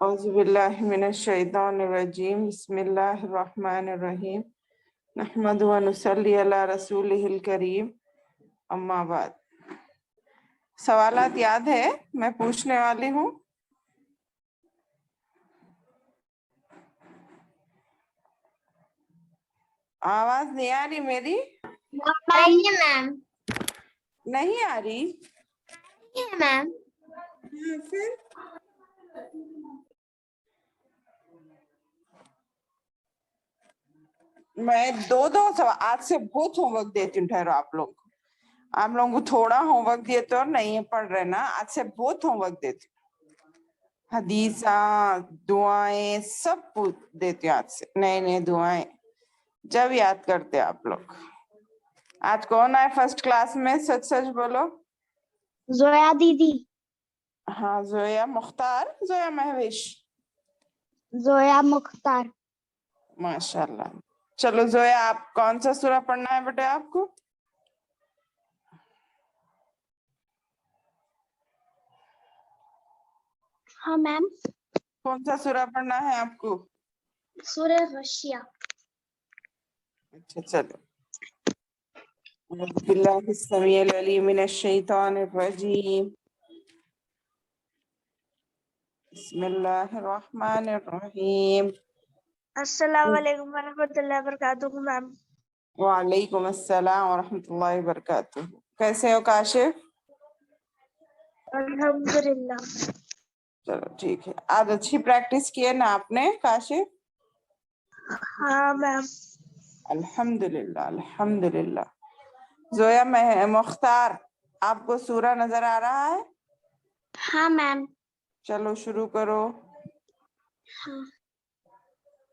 اعوذ باللہ من الشیطان الرجیم بسم اللہ الرحمن الرحیم نحمد و نصلی علی رسولہ الکریم اما بعد. سوالات یاد ہے میں پوچھنے والی ہوں. آواز نہیں آ رہی میری؟ نہیں میم. نہیں آ رہی میم. پھر میں دو سوال آج سے بہت ہوم ورک دیتی ہوں. ٹھہرو آپ لوگوں کو تھوڑا ہوم ورک دیے تو نہیں پڑھ رہے نا. آج سے بہت ہوم ورک دیتی ہوں. حدیثاں دعائیں سب دیتی ہوں آج سے. نئے دعائیں جب یاد کرتے آپ لوگ. آج کون آئے فرسٹ کلاس میں؟ سچ سچ بولو. زویا دیدی. ہاں زویا مختار، زویا مہوش. زویا مختار. ماشاء اللہ. چلو زویا آپ کون سا سورہ پڑھنا ہے بیٹے آپ کو؟ ہاں میم. کون سا سورہ پڑھنا ہے آپ کو؟ سورہ غشیہ. اچھا چلو. اعوذ باللہ السمیع العلیم من الشیطان الرجیم بسم اللہ الرحمن الرحیم. السلام علیکم ورحمۃ اللہ وبرکاتہ میم. وعلیکم السلام ورحمۃ اللہ وبرکاتہ. کیسے ہو کاشف؟ الحمدللہ. چلو ٹھیک ہے. آج اچھی پریکٹس کی ہے نا آپ نے کاشف؟ ہاں میم. الحمدللہ الحمدللہ. زویا مختار آپ کو سورہ نظر آ رہا ہے؟ ہاں میم. چلو شروع کرو.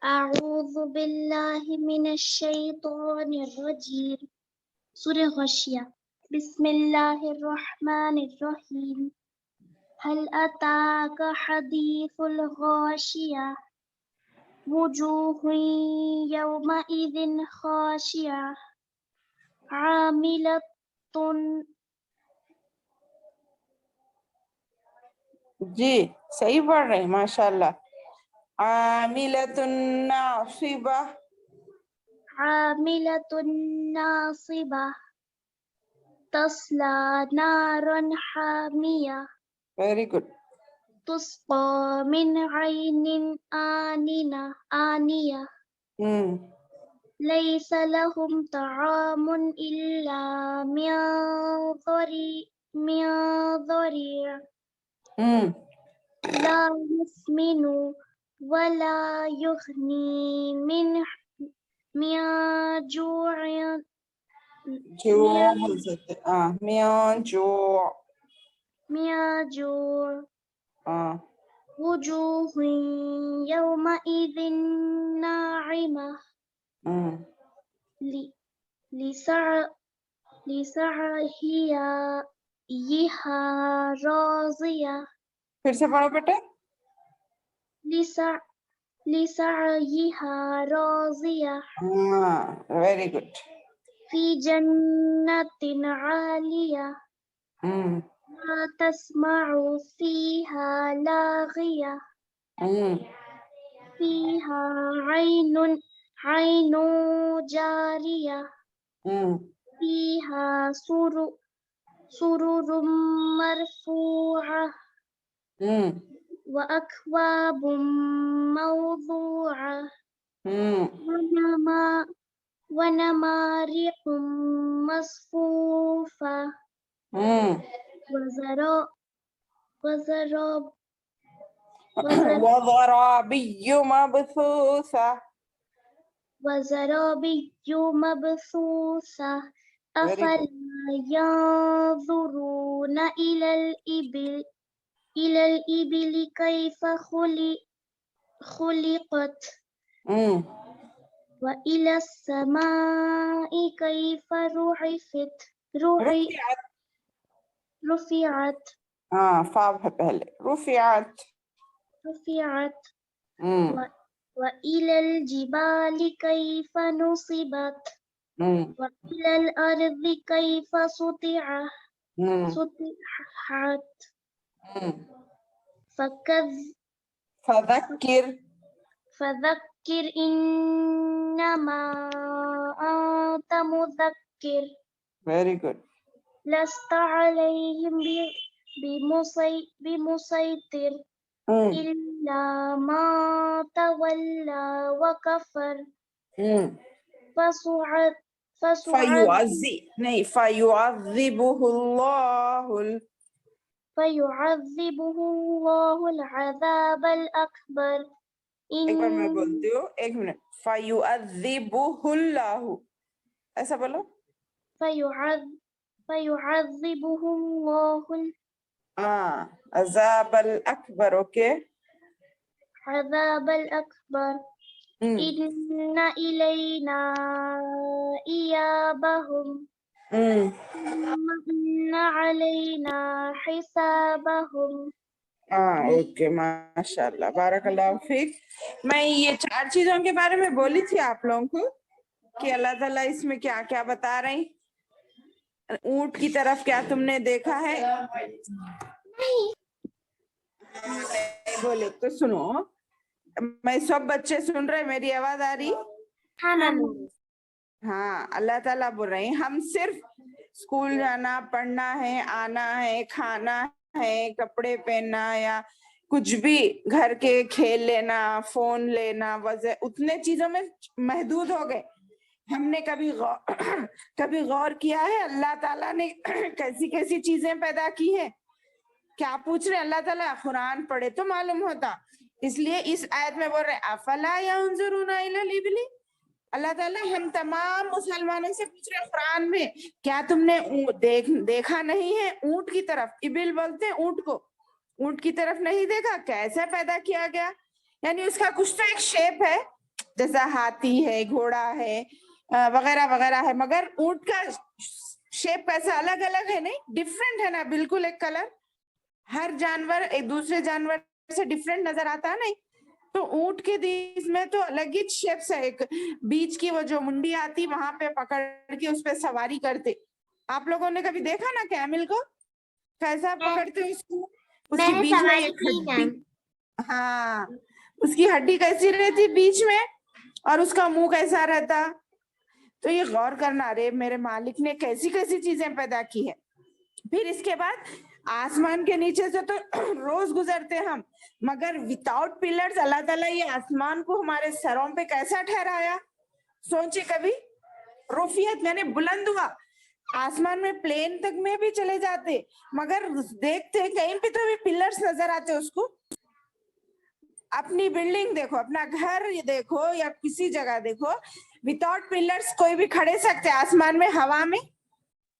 اعوذ باللہ من الشیطان الرجیم. سورہ غشیہ. بسم اللہ الرحمن الرحیم. هل اتاک حدیث الغاشیہ. وجوہ یومئذ خاشعہ. عاملۃ. جی صحیح پڑھ رہے ہیں ماشاء اللہ. عاملۃ ناصبہ. عاملۃ ناصبہ. تصلی نارا حامیہ. Very good. تسقى من عين آنية. ليس لهم طعام إلا من ضريع. لا يسمن ولا يغني من جوع. میان جوع. وجوه يومئذ ناعمة. لسعيها راضية. پھر سے پڑھو بیٹے. لسعيها راضية. Very good. في جنة عالية. لا تسمع فيها لاغية. فيها عين جارية. فيها سرر مرفوعة. وأكواب موضوعة. ونمارق مصفوفة. وزرابي مبثوثة. وزرابي مبثوثة. أفلا ينظرون إلى الإبل كيف خلقت. وإلى السماء كيف رفعت. فا پہلے رفعت. وإلى الجبال كيف نصبت. وإلى الأرض كيف سطحت. فذکر فذكر إنما أنت مذكر ویری گڈ. لست عليهم بمسيطر إلا ما تولى وكفر فصعد فیعذبہ اللہ فيعذبه الله العذاب الأكبر. ایک بار میں بولتی ہوں، ایک منٹ. فیعذبہ اللہ، ایسا بولو. فيعذبه الله عذاب الاکبر. اوکے. العذاب الأكبر. إن إلينا إيابهم ثم إن علينا حسابهم. اوکے، ماشاء اللہ، بارک اللہ فیک. میں یہ 4 چیزوں کے بارے میں بولی تھی آپ لوگوں کو کہ اللہ تعالیٰ اس میں کیا کیا بتا رہے ہیں. اونٹ کی طرف کیا تم نے دیکھا ہے؟ بولے تو سنو، میں سب بچے سن رہے، میری آواز آ رہی؟ ہاں. اللہ تعالیٰ بول رہے ہیں ہم صرف اسکول جانا، پڑھنا ہے، آنا ہے، کھانا ہے، کپڑے پہننا یا کچھ بھی گھر کے کھیل لینا، فون لینا، اتنے چیزوں میں محدود ہو گئے. ہم نے کبھی غور کیا ہے اللہ تعالیٰ نے کیسی کیسی چیزیں پیدا کی ہے؟ کیا پوچھ رہے اللہ تعالیٰ؟ قرآن پڑھے تو معلوم ہوتا. اس لیے اس آیت میں بول رہے افلا ينظرون الى الابل. اللہ تعالیٰ ہم تمام مسلمانوں سے پوچھ رہے قرآن میں، کیا تم نے دیکھا نہیں ہے اونٹ کی طرف؟ ابل بولتے ہیں اونٹ کو. اونٹ کی طرف نہیں دیکھا کیسے پیدا کیا گیا؟ یعنی اس کا کچھ تو ایک شیپ ہے، جیسا ہاتھی ہے، گھوڑا ہے، وغیرہ وغیرہ ہے، مگر اونٹ کا شیپ کیسا الگ الگ ہے؟ نہیں، ڈفرینٹ ہے نا، بالکل ایک کلر. ہر جانور ایک دوسرے جانور سے ڈفرینٹ نظر آتا ہے نہیں. تو اونٹ کے دیس میں تو الگ ہی شیپس ہے. ایک بیچ کی وہ جو منڈی آتی وہاں پہ پکڑ کے اس پہ سواری کرتے. آپ لوگوں نے کبھی دیکھا نا کیمل کو کیسا پکڑتے اس کو؟ اس کی بیچ میں ایک ہڈی، ہاں اس کی ہڈی کیسی رہتی بیچ میں، اور اس کا منہ کیسا رہتا. تو یہ غور کرنا، رے میرے مالک نے کیسی کیسی چیزیں پیدا کی ہے. پھر اس کے بعد آسمان کے نیچے سے تو روز گزرتے ہم، مگر وداؤٹ پلرز اللہ تعالیٰ یہ آسمان کو ہمارے سروں پہ کیسا ٹھہرایا؟ سوچے کبھی. رفیعت یعنی بلند ہوا. آسمان میں پلین تک میں بھی چلے جاتے، مگر دیکھتے کہیں پہ تو بھی پلرز نظر آتے اس کو. اپنی بلڈنگ دیکھو، اپنا گھر دیکھو یا کسی جگہ دیکھو، وداؤٹ پلرز کوئی بھی کھڑے سکتے آسمان میں، ہوا میں؟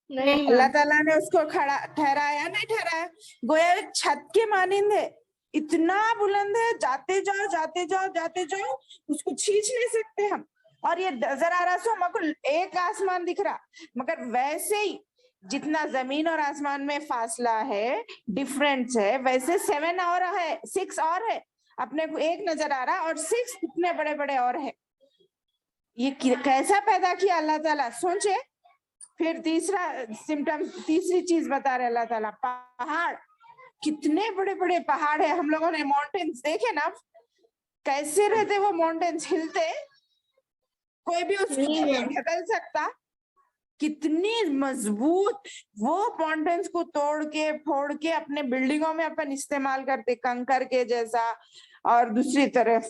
اللہ تعالیٰ نے اس کو ٹھہرایا نہیں ٹھہرایا، گویا ایک چھت کے مانند ہے، اتنا بلند ہے، جاتے جاؤ جاتے جاؤ جاتے جاؤ، اس کو کھینچ نہیں سکتے ہم. اور یہ نظر آ رہا سو ہم کو ایک آسمان دکھ رہا، مگر ویسے ہی جتنا زمین اور آسمان میں فاصلہ ہے، ڈفرینس ہے، ویسے 7 اور ہے، 6 اور ہے. اپنے کو ایک نظر آ رہا اور 6 اتنے بڑے بڑے اور ہے. یہ کیسا پیدا کیا اللہ تعالیٰ؟ سوچے. پھر تیسری چیز بتا رہے اللہ تعالیٰ، پہاڑ. کتنے بڑے بڑے پہاڑ ہیں. ہم لوگوں نے ماؤنٹینز دیکھے نا کیسے رہتے، وہ ماؤنٹینز ہلتے، کوئی بھی اس کو ڈھکل سکتا. کتنی مضبوط وہ ماؤنٹینز کو توڑ کے پھوڑ کے اپنے بلڈنگوں میں اپن استعمال کرتے، کنکر کے جیسا، اور دوسری طرف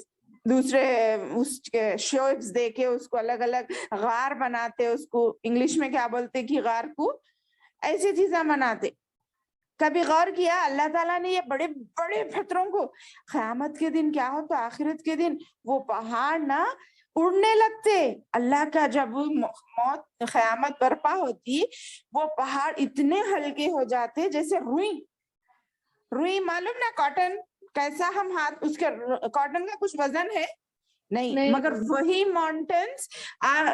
دوسرے اس کے شیپس دے کے اس کو الگ الگ غار بناتے. اس کو انگلش میں کیا بولتے کہ غار کو ایسی چیزیں بناتے. کبھی غور کیا اللہ تعالیٰ نے یہ بڑے بڑے پتھروں کو، قیامت کے دن کیا ہوتا، آخرت کے دن وہ پہاڑ نہ اڑنے لگتے. اللہ کا جب موت قیامت برپا ہوتی، وہ پہاڑ اتنے ہلکے ہو جاتے جیسے روئی معلوم نا کاٹن کیسا، ہم ہاتھ اس کے کاٹن کا کچھ وزن ہے نہیں، مگر وہی ماؤنٹینز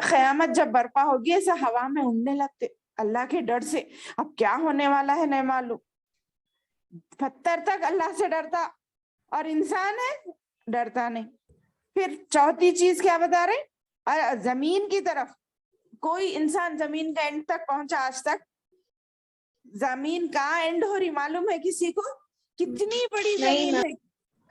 قیامت جب برپا ہوگی ایسا ہوا میں اڑنے لگتے اللہ کے ڈر سے. اب کیا ہونے والا ہے نہیں معلوم. پتھر تک اللہ سے ڈرتا اور انسان ہے ڈرتا نہیں. پھر چوتھی چیز کیا بتا رہے؟ زمین کی طرف. کوئی انسان زمین کا اینڈ تک پہنچا آج تک؟ زمین کہاں اینڈ ہو رہی معلوم ہے کسی کو؟ کتنی بڑی زمین ہے.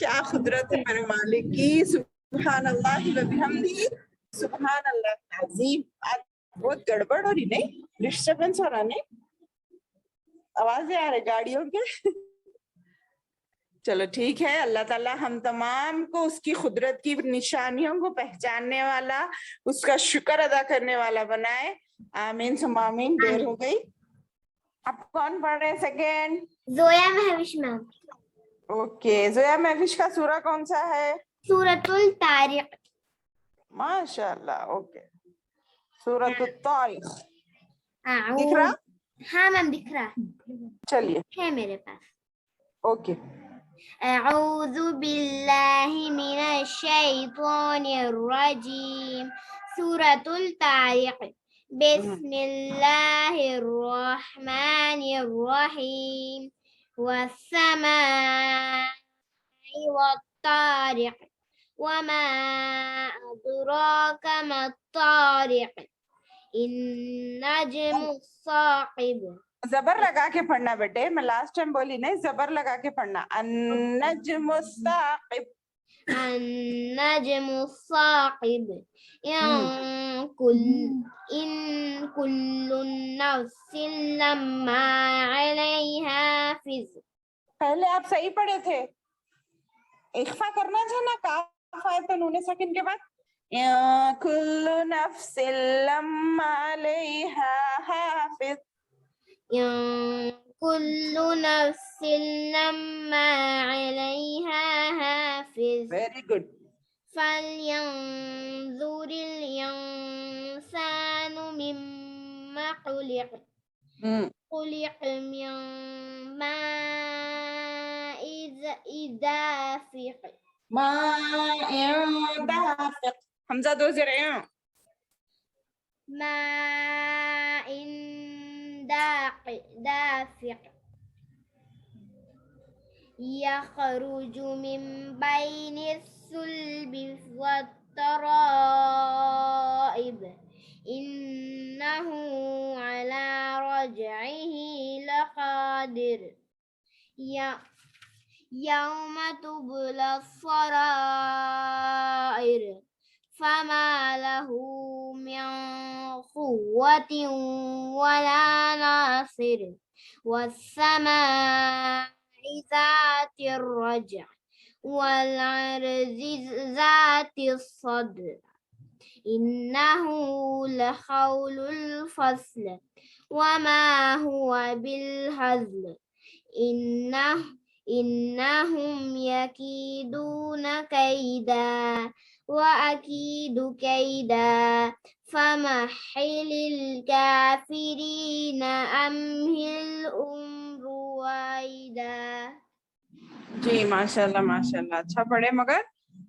کیا قدرت ہے میرے مالک کی. سبحان اللہ و بحمدہ سبحان اللہ العظیم. آج بہت گڑبڑ ہو رہی نہیں, ڈسٹربنس ہو رہا نہیں, آوازیں آ رہی گاڑیوں کے. چلو ٹھیک ہے, اللہ تعالیٰ ہم تمام کو اس کی قدرت کی نشانیوں کو پہچاننے والا, اس کا شکر ادا کرنے والا بنائے. آمین ثم آمین. دیر ہو گئی. اب کون پڑھ رہے ہیں سیکنڈ؟ زویا مہوش میم. اوکے, زویا مہوش کا سورہ کون سا ہے؟ سورۃ الطارق. ماشاء اللہ. اوکے, سورۃ الطارق. دکھ رہا؟ ہاں میم دکھ رہا چلیے ہے میرے پاس. اوکے. اعوذ باللہ من الشیطان الرجیم. سورۃ الطارق. بسم اللہ الرحمن الرحیم. والسماء والطارق. وما أدراك ما الطارق. النجم الثاقب. زبر لگا کے پڑھنا بیٹے, میں لاسٹ ٹائم بولی نہیں, زبر لگا کے پڑھنا. النجم الثاقب. النجم الثاقب. إن كل نفس لما عليها حافظ. پہلے آپ صحیح پڑھے تھے, اخفا کرنا تھا نا, کاف آئے تو نون ساکن کے بعد. كل نفس لما عليها حافظ. كل نفس لما عليها حافظ. Very good. فلينظر الإنسان مما خلق. خلق من ماء دافق. ماء دافق. حمزہ دو زرعیں. ماء دافق. يخرج من بين الصلب والترائب. إنه على رجعه لقادر. يوم تبلى السرائر. فما له من قوة ولا ناصر. والسماء ذات الرجع. والأرض ذات الصدع. إنه لقول الفصل. وما هو بالهزل. إنهم يكيدون كيدا وأكيد كيدا. فمهل الكافرين أمهلهم رويدا. جی ماشاء اللہ ماشاء اللہ, اچھا پڑھے, مگر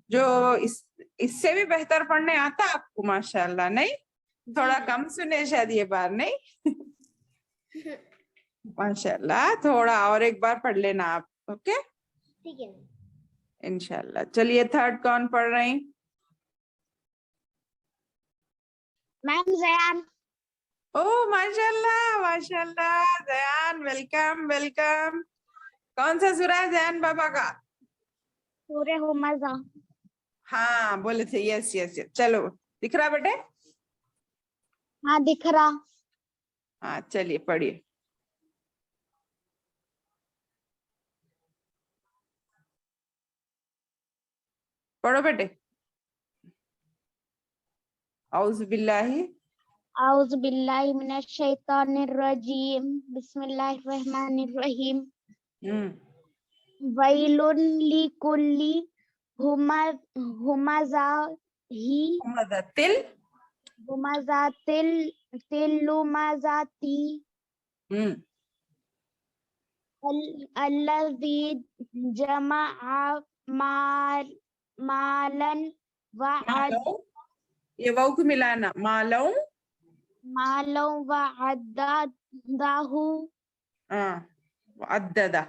جو اس سے بھی بہتر پڑھنے آتا آپ کو ماشاء اللہ. نہیں, تھوڑا کم سنے شاید یہ بار, نہیں ماشاء اللہ, تھوڑا اور ایک بار پڑھ لینا آپ. اوکے ٹھیک ہے انشاءاللہ. چلیے تھرڈ کون پڑھ رہے ہیں؟ میم زیان. او ماشاء اللہ ماشاء اللہ, زیان ویلکم ویلکم. کون سا سورہ ہے زیان بابا کا؟ سورہ ہمزہ. ہاں بولے تھے, یس یس یس. چلو دکھ رہا بیٹے؟ ہاں دکھ رہا. ہاں چلیے پڑھیے. پڑھو بیٹے. اعوذ باللہ اعوذ باللہ من الشیطان الرجیم. بسم اللہ الرحمن الرحیم. ویل لکل ہمزۃ الذی جمع مالا یہ واو کو ملانا, مالو وعددہ. عددہ.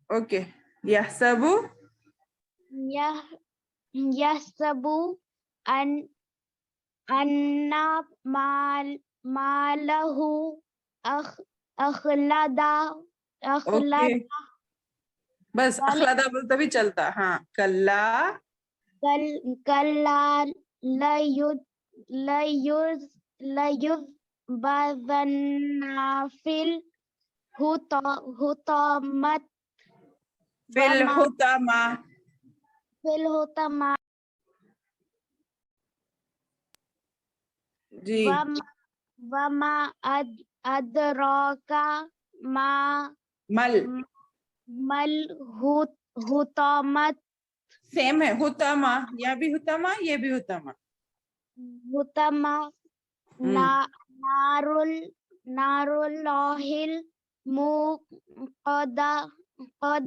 اوکے. یحسب ان مالہ اخلدہ. اوکے بس کل- اخلدا بولتا بھی چلتا. ہاں کلا كلا لينبذن في الحطمة فی الحطمہ. في الحطمة جی وما أدراك ما مل الحطمة سیم ہے. حطمہ یا بھی حطمہ یہ بھی حطمہ. حطمة نار الله الموقدة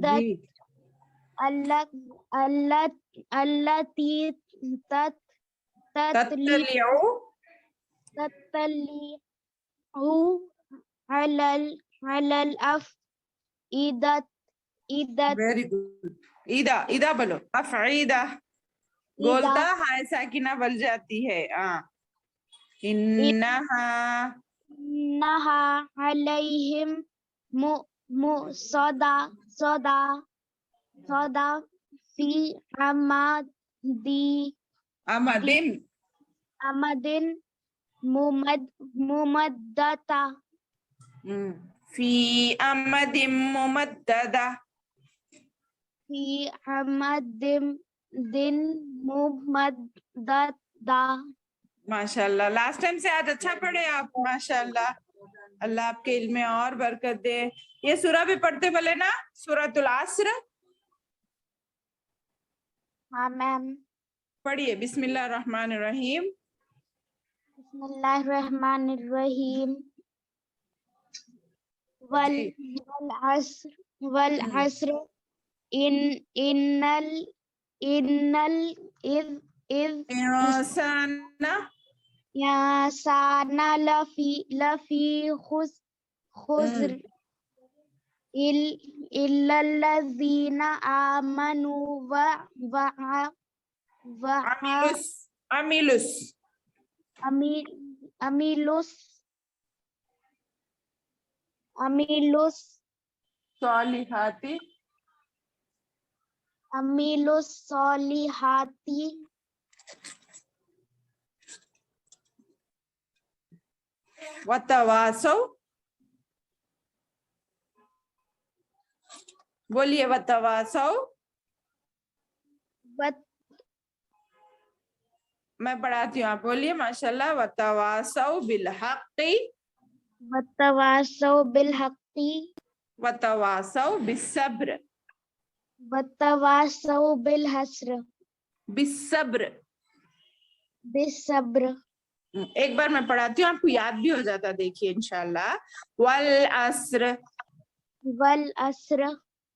جی التي تطلع تطلع على الأفئدة ویری گڈ. ایدا ایدا بولو. افعیدہ گولتا ہائے ساکنہ بل جاتی ہے. انہا إنها عليهم مؤصدة في امدن أمد ممددة فی امد ممددہ. في أمد ممددة. ماشاء اللہ لاسٹ ٹائم سے آج اچھا پڑھے آپ. ماشاء اللہ اللہ آپ کے علم میں اور برکت دے. یہ سورہ بھی پڑھتے بولے نا سورۃ العصر. آمین. پڑھیے بسم اللہ الرحمن الرحیم. بسم الله الرحمن الرحيم. والعصر إن انسان الإنسان لفي خسر إلا الذين آمنوا عملوا الصالحات وتواصوا. بولیے وتواصوا. میں پڑھاتی ہوں آپ بولیے. ماشاء اللہ. وتواصوا بالحق وتواصوا بالحق وتواصوا بالصبر. وتواصوا بالصبر. بالصبر. ایک بار میں پڑھاتی ہوں آپ کو یاد بھی ہو جاتا. دیکھیے انشاءاللہ. والعصر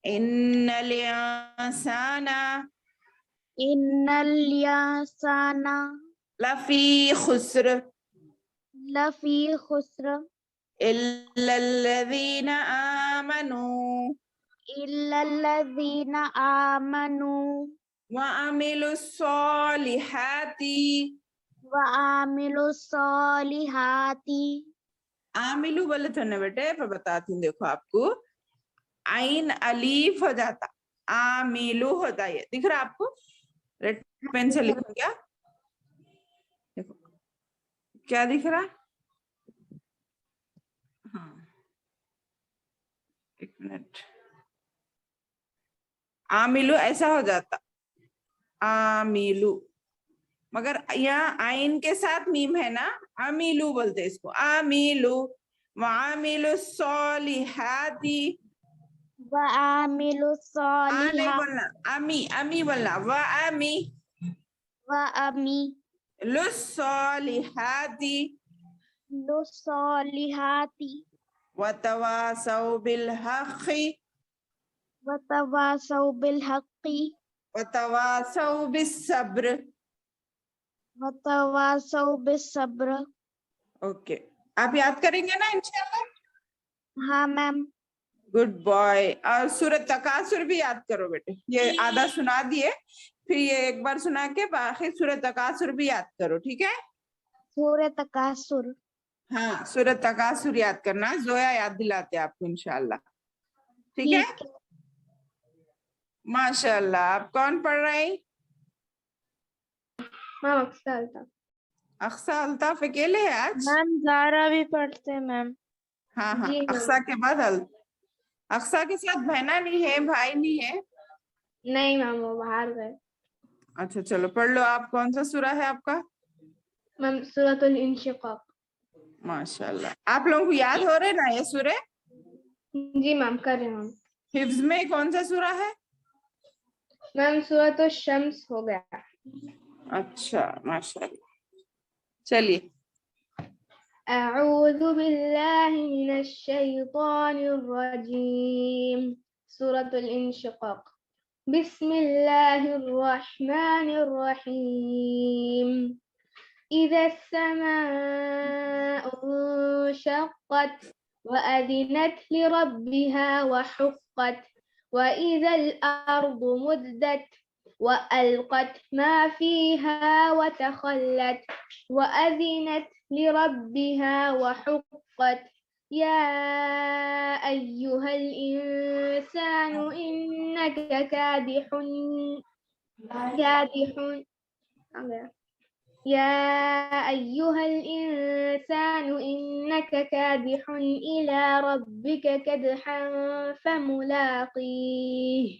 ان الانسان لفی خسر الا الذین آمنوا إلا الذين آمنوا وعملوا الصالحات. وعملوا الصالحات. عاملو بولے تو نے بیٹے میں بتاتی ہوں. دیکھو آپ کو عین الیف ہو جاتا. عاملو ہوتا. یہ دکھ رہا آپ کو. ریڈ پین سے لکھوں کیا. دیکھو کیا دکھ رہا. ہاں ایک منٹ. عاملو ایسا ہو جاتا. عاملو مگر یہاں آئین کے ساتھ میم ہے نا. عاملو بولتے اس کو. عاملو وعاملوا الصالحات. وعملوا نہیں الصالحات. بولنا. امی بولنا. وعملوا الصالحات الصالحات. وتواصوا بالحق وتواصوا بالحق وتواصوا بالصبر. وتواصوا بالصبر. اوکے آپ یاد کریں گے نا انشاءاللہ. ہاں میم. Good boy. اور سورۃ تکاثر بھی یاد کرو بیٹے. یہ آدھا سنا دیے پھر یہ ایک بار سنا کے باقی سورۃ تکاثر بھی یاد کرو. ٹھیک ہے. سورۃ تکاثر. ہاں سورۃ تکاثر یاد کرنا. زویا یاد دلاتے آپ کو انشاءاللہ. ٹھیک ہے ماشاء اللہ. آپ کون پڑھ رہے ہیں؟ میم اکثر تھا. اقصا الطاف اکیلے ہے آج؟ میم زارا بھی پڑھتے ہیں میم. ہاں ہاں جی اقصا کے بعد اقصا کے ساتھ بہنا نہیں ہے بھائی نہیں ہے؟ نہیں میم وہ باہر گئے. اچھا چلو پڑھ لو آپ. کون سا سورہ ہے آپ کا؟ میم سورۃ الانشقاق. ماشاء اللہ. آپ لوگوں کو یاد ہو رہے نا یہ سورے؟ جی میم کر رہے ہیں میم. حفظ میں کون سا سورہ ہے؟ میم سورۃ الشمس ہو گیا. اچھا ماشاء اللہ. چلیے. اعوذ باللہ من الشیطان الرجیم. سورۃ الانشقاق. بسم اللہ الرحمن الرحیم. اذا السماء انشقت وأذنت لربها وحقت وإذا الأرض مدت وألقت ما فيها وتخلت وأذنت لربها وحقت يا أيها الإنسان إنك كادح يا أيها الإنسان إنك كادح إلى ربك كدحا فملاقيه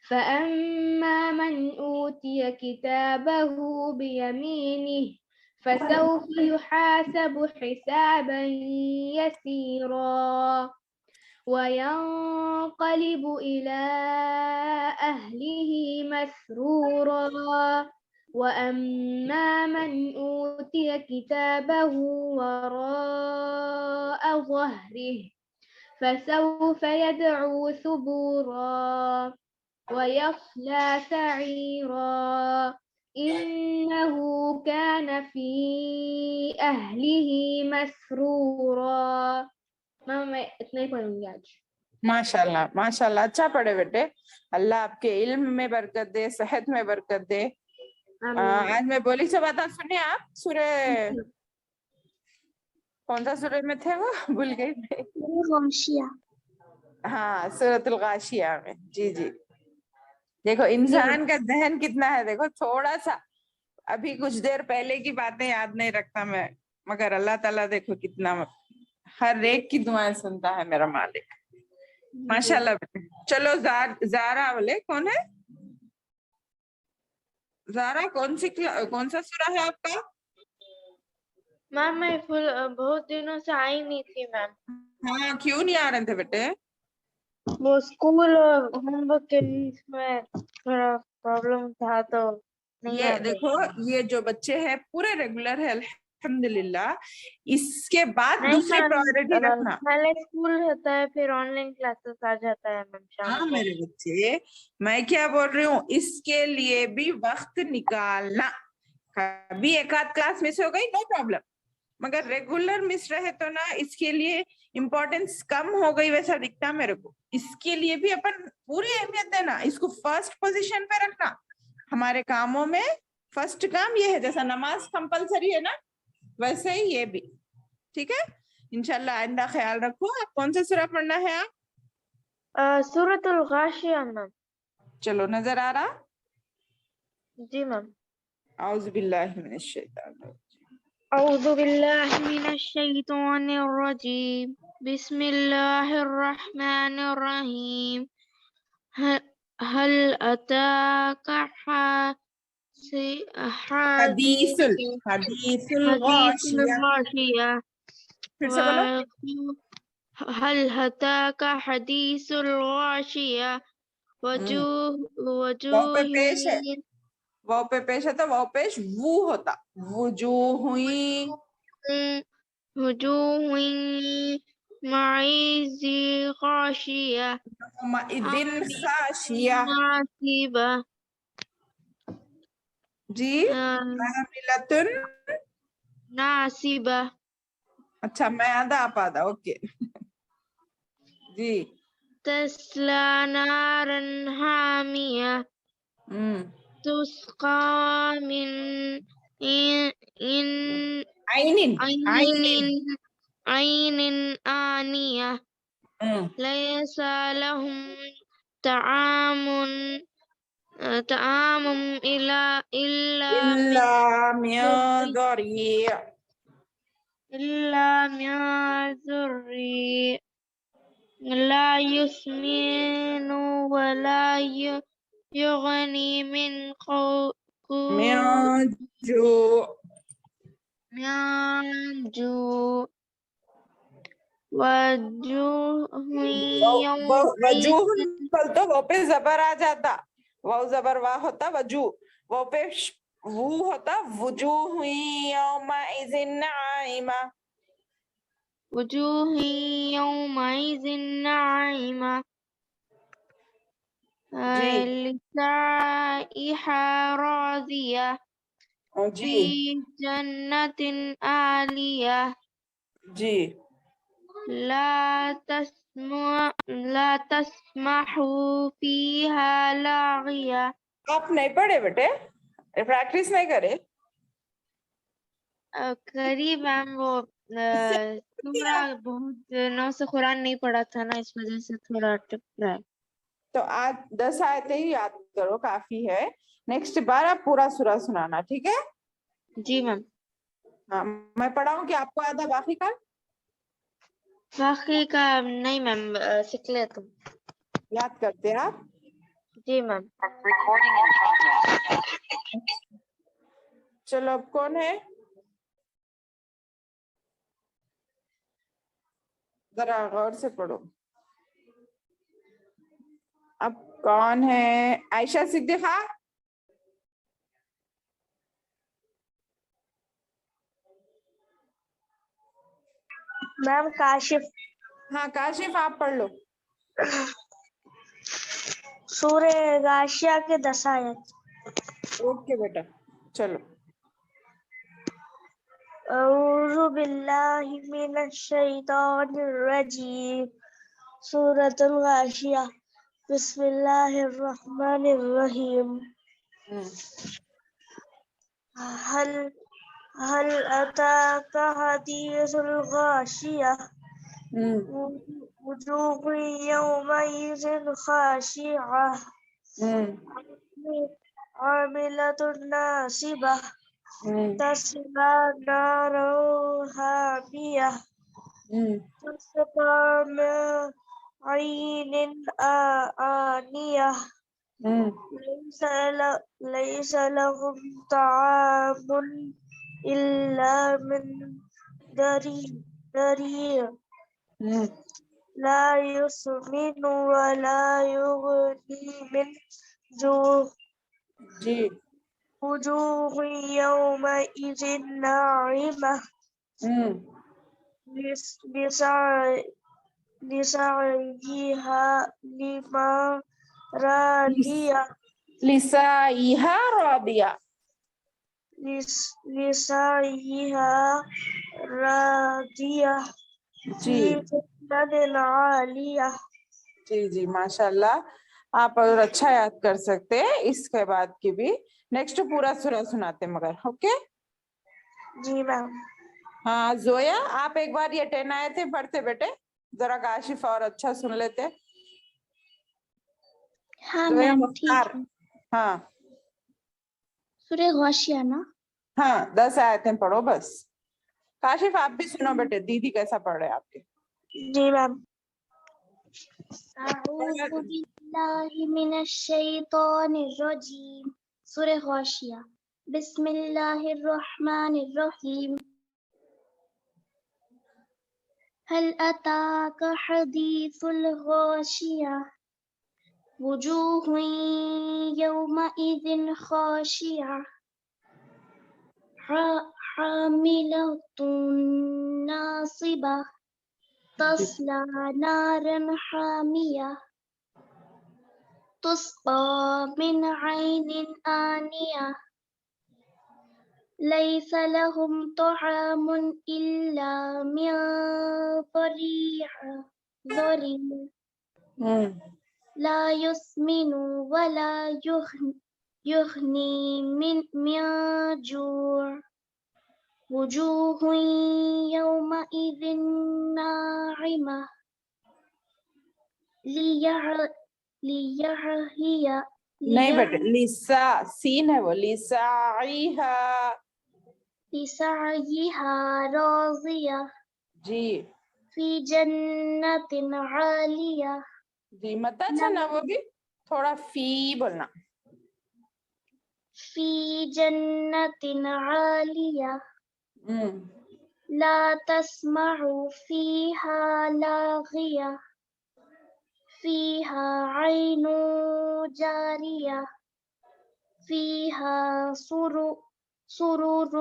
فأما من أوتي كتابه بيمينه فسوف يحاسب حسابا يسيرا وينقلب إلى أهله مسرورا وأما من أوتي كتابه وراء ظهره فسوف يدعو ثبورا ويصلى سعيرا إنه كان في أهله مسرورا. میں اتنا ہی پڑھوں گی آج. ماشاء اللہ ماشاء اللہ. اچھا پڑھے بیٹے. اللہ آپ کے علم میں برکت دے صحت میں برکت دے. آج میں بولی سے بات سنیں آپ. سورہ کون سا سورہ میں تھے وہ بھول گئی. ہاں سورۃ الغاشیہ میں. جی جی. دیکھو انسان کا ذہن کتنا ہے. دیکھو تھوڑا سا ابھی کچھ دیر پہلے کی باتیں یاد نہیں رکھتا میں مگر اللہ تعالیٰ دیکھو کتنا ہر ایک کی دعائیں سنتا ہے میرا مالک. ماشاء اللہ. چلو زارا بولے کون ہے؟ زارا کون سا سورہ ہے آپ کا؟ میم میں بہت دنوں سے آئی نہیں تھی میم. ہاں کیوں نہیں آ رہے تھے بیٹے؟ وہ اسکول ہوم ورک کے میں تھوڑا پرابلم تھا تو نہیں یہ دیکھو یہ جو بچے ہیں پورے ریگولر ہے الحمدللہ. اس کے بعد دوسری پرائورٹی رکھنا. پہلے اسکول رہتا ہے پھر آن لائن کلاسز آ جاتا ہے میم شام ہاں کو. میرے بچے میں کیا بول رہی ہوں اس کے لیے بھی وقت نکالنا. کبھی ایک آدھ کلاس مس ہو گئی نو پرابلم مگر ریگولر مس رہے تو نا اس کے لیے امپورٹینس کم ہو گئی ویسا دکھتا میرے کو. اس کے لیے بھی اپن پوری اہمیت دینا. اس کو فرسٹ پوزیشن پہ رکھنا. ہمارے کاموں میں فرسٹ کام یہ ہے. جیسا نماز کمپلسری ہے نا ویسے ہی یہ بھی. ٹھیک ہے انشاءاللہ آئندہ خیال رکھو. آپ کون سا سورہ پڑھنا ہے آپ؟ سورۃ الغاشیہ میم. چلو نظر آ رہا؟ جی میم. اعوذ باللہ من الشیطان الرجیم. اعوذ باللہ من الشیطان الرجیم. بسم اللہ الرحمن الرحیم. هل أتاك حدیث الغاشیہ. الغاشية. پھر سے بولو. هل أتاك حديث الغاشية. وجوه پہ پیش ہے. وہ پہ پیش ہے تو وہ پیش وہ ہوتا. وجوه معيز غاشية دن خاشیہ. ناصبة. جی عاملۃ. ناصبة. اچھا میں آدھا آپ آدھا. اوکے جی. تسلى نارا حامية. تسقى من عین عين آنية. ليس لهم طعام إلا إلا من ضريع. من ذريع لا يسمن ولا يغني من من جوع. من جوع وجوه يومئذ وجوہ بول تو وہ پہ زبر آ جاتا، واو زبر واہ ہوتا وجو، وہ پہ وو ہوتا وجوہ یومئذ ناعمہ. وجوه يومئذ ناعمة جی لسعيها راضية في جی جنة عالية جی لا تسمح فيها لاغية. آپ نہیں پڑھے بیٹے، پریکٹس نہیں کرے؟ قریب میم وہ تھوڑا بہت دنوں سے قرآن نہیں پڑھا تھا نا، اس وجہ سے تھوڑا ٹپ رہا ہے. تو آج 10 آیتیں ہی یاد کرو، کافی ہے. نیکسٹ بار آپ پورا سورہ سنانا، ٹھیک ہے؟ جی میم. ہاں میں پڑھاؤں کہ آپ کو آدھا باقی کا باقی کا نہیں میم، سیکھ لے تم. یاد کرتے ہیں آپ؟ جی میم. چلو اب کون ہے؟ ذرا غور سے پڑھو. اب کون ہے؟ عائشہ صدیقہ. میم کاشف. ہاں کاشف آپ پڑھ لو. سورہ غاشیہ کے 10 آیت. اوکے بیٹا چلو. اعوذ باللہ من الشیطان الرجیم. سورۃ الغاشیہ. بسم اللہ الرحمن الرحیم. هل أتاك حديث الغاشية. وجوه يومئذ خاشعة عاملة ناصبة تصلى نارا حامية تسقى من عين آنية ليس لهم طعام إلا من ضريع لا يسمن ولا يغني من جوع جی وجوه يومئذ ناعمة لسعيها راضية. لسعيها راضية. لسعيها راضية جی في جنة عالية. جی جی ماشاء اللہ، آپ اور اچھا یاد کر سکتے ہیں. اس کے بعد کی بھی نیکسٹ پورا سورہ سناتے مگر. اوکے جی میم. ہاں زویا آپ ایک بار یہ 10 آئے تھے پڑھتے بیٹے، ذرا کاشف اور اچھا سن لیتے. ہاں زویا میم مختار. ٹھیک ہے. ہاں سورہ غاشیہ نا. ہاں 10 آیتیں پڑھو بس. کاشف آپ بھی سنو بیٹے، دیدی کیسا پڑھ رہے آپ کے. جی میم. اعوذ باللہ من الشیطان الرجیم. سورہ غاشیہ. بسم اللہ الرحمن الرحیم. هل أتاك حديث الغاشية. وجوه يومئذ خاشعة حاملة ناصبة تصلى نارا حامية تسقى من عين آنية ليس لهم طعام إلا من ضريع لا يسمن ولا يغني من جوع وجوه يومئذ ناعمة ليعهي نہیں بیٹے لیسا سین ہے وہ لیسعیہا لسعيها راضية جی في جنة عالية جی متا چنا وہ بھی تھوڑا فی بولنا في جنة عالية لا تسمع فيها لاغية فيها عين جارية فيها سرر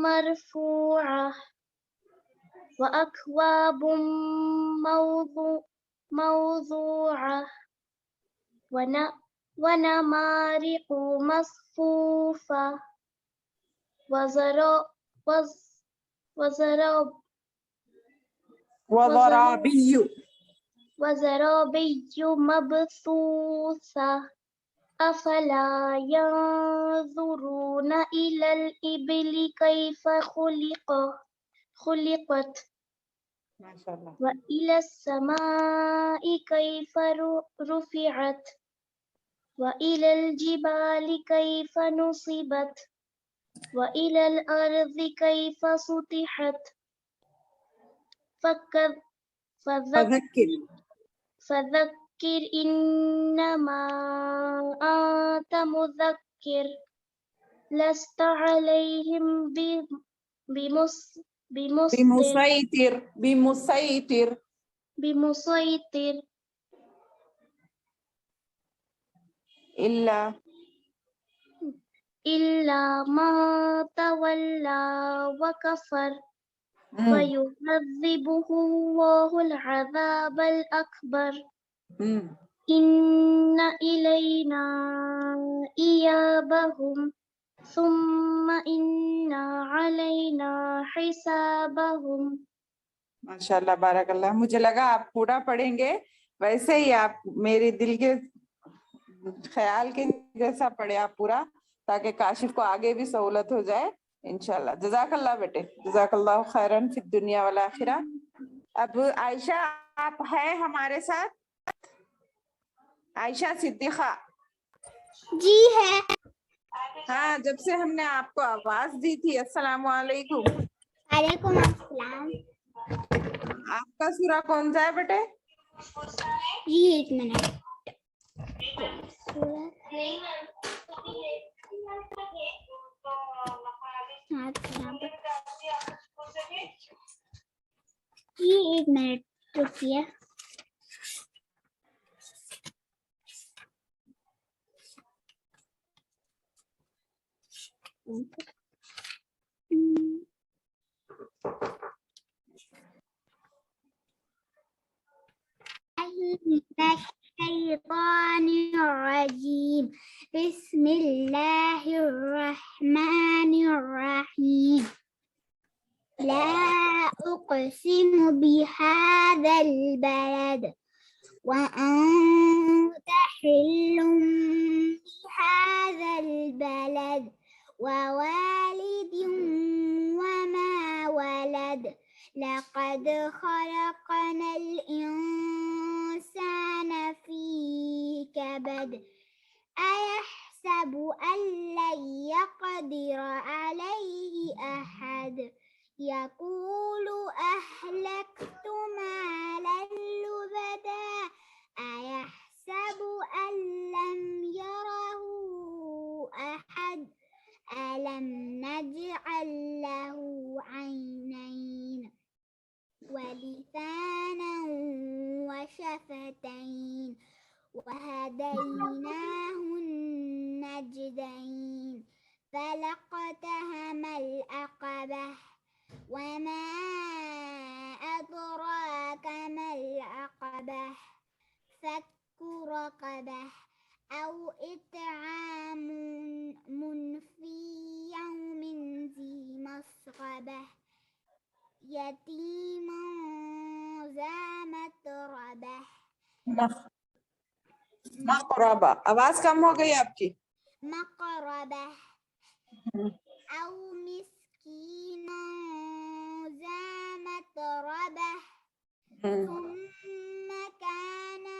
مرفوعة وأكواب موضوعة ونمارق مصفوفة وزرابي مبثوثة أفلا ينظرون إلى الإبل كيف خلقت ماشاء اللہ وإلى السماء كيف رفعت وإلى الجبال كيف نصبت وإلى الأرض كيف سطحت فذكر إنما أنت مذكر لست عليهم بمسيطر إلا من تولى وكفر فيعذبه الله العذاب الأكبر إن إلينا إيابهم ثم إن علينا حسابهم. ماشاء اللہ بارک اللہ. مجھے لگا آپ پورا پڑھیں گے ویسے ہی آپ میرے دل کے خیال کے جیسا پڑھے آپ پورا تاکہ کاشف کو آگے بھی سہولت ہو جائے انشاءاللہ. جزاک اللہ بیٹے, جزاک اللہ خیرن فی الدنیا والآخرہ. اب عائشہ آپ ہے ہمارے ساتھ؟ عائشہ صدیقہ جی ہے. ہاں, جب سے ہم نے آپ کو آواز دی تھی السلام علیکم. وعلیکم السلام. آپ کا سورہ کون سا ہے بیٹے؟ جی ایک منٹ. جی ایک منٹ رکیے. الشيطان الرجيم. بسم الله الرحمن الرحيم. لا أقسم بهذا البلد وأنت حل بهذا البلد ووالد وما ولد. لقد خلقنا الإنسان في كبد. أيحسب أن لن يقدر عليه أحد. يقول أهلكت مالا لبدا. أيحسب أن لم يره أحد. ألم نجعل له عينين ولسانا وشفتين وهديناه النجدين. فلاقتحم العقبة وما أدراك ما العقبة. فك رقبة أو إطعام في يوم ذي مسغبة يتيما ذا متربة. مقربہ, آواز کم ہو گئی آپ کی. مقربة أو مسكينا ذا متربة. ثم كان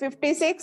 56,